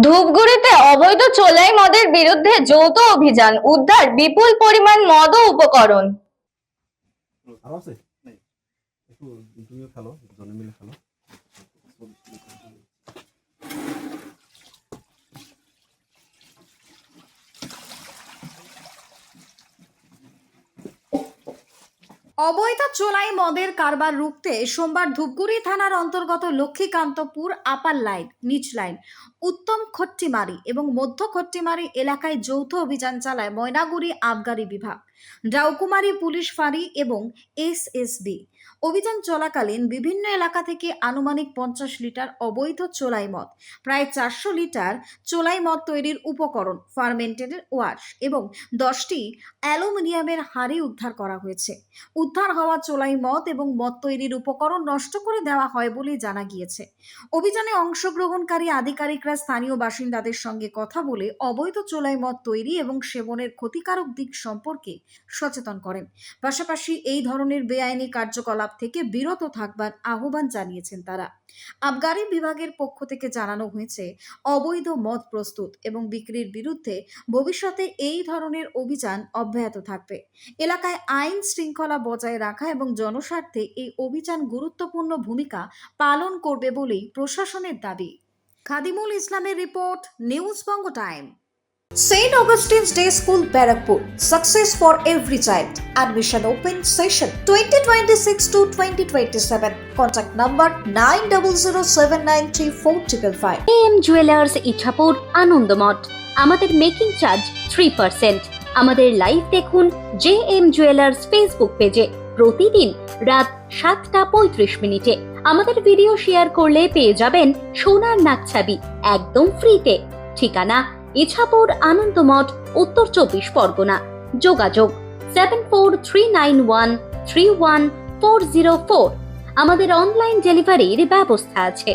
ধূপগুড়িতে অবৈধ চোলাই মদের বিরুদ্ধে যৌথ অভিযান, উদ্ধার বিপুল পরিমাণ মদ ও উপকরণ। আরো আছে নেই, একটু তুমিও খেলো, দুজনে মিলে খেলো। অবৈধ চোলাই মদের কারবার রুখতে সোমবার ধূপগুড়ি থানার অন্তর্গত লক্ষ্মীকান্তপুর আপার লাইন, নিচ লাইন, উত্তম খট্টিমারি এবং মধ্য খট্টিমারি এলাকায় যৌথ অভিযান চালায় ময়নাগুড়ি আবগারি বিভাগ, ডাউকুমারি পুলিশ ফাঁড়ি এবং এসএসবি। অভিযান চলাকালীন বিভিন্ন এলাকা থেকে আনুমানিক 50 লিটার অবৈধ চোলাই মদ, প্রায় 400 লিটার চোলাই মদ তৈরির উপকরণ, ফার্মেন্টেডের ওয়াশ এবং 10টি অ্যালুমিনিয়ামের হাঁড়ি উদ্ধার করা হয়েছে। উদ্ধার হওয়া চোলাই মদ এবং মদ তৈরির উপকরণ নষ্ট করে দেওয়া হয় বলে জানা গিয়েছে। অভিযানে অংশগ্রহণকারী আধিকারিকরা স্থানীয় বাসিন্দাদের সঙ্গে কথা বলে অবৈধ চোলাই মদ তৈরি এবং সেবনের ক্ষতিকারক দিক সম্পর্কে সচেতন করেন। পাশাপাশি এই ধরনের বেআইনি কার্যকলাপ থেকে বিরত থাকবার আহ্বান জানিয়েছেন তারা। আবগারি বিভাগের পক্ষ থেকে জানানো হয়েছে, অবৈধ মদ প্রস্তুত এবং বিক্রির বিরুদ্ধে ভবিষ্যতে এই ধরনের অভিযান অব্যাহত থাকবে। এলাকায় আইন শৃঙ্খলা বজায় রাখা এবং জনস্বার্থে এই অভিযান গুরুত্বপূর্ণ ভূমিকা পালন করবে বলেই প্রশাসনের দাবি। খাদিমুল ইসলামের report, news Banga time. St. Augustine's Day School, Barakpur. Success for every child. Admission open session 2026 to 2027. Contact number 9007934555. AM jewellers Ichapur, Anandamath. আমাদের মেকিং চার্জ 3%। আমাদের লাইভ দেখুন JM জুয়েলার্স ফেসবুক পেজে প্রতিদিন রাত 7:35 আমাদের ভিডিও শেয়ার করলে পেয়ে যাবেন সোনার নাকছাবি একদম ফ্রিতে। ঠিকানা ইছাপুর, আনন্দমঠ, উত্তর 24 পরগনা। যোগাযোগ 7439131404। আমাদের অনলাইন ডেলিভারির ব্যবস্থা আছে।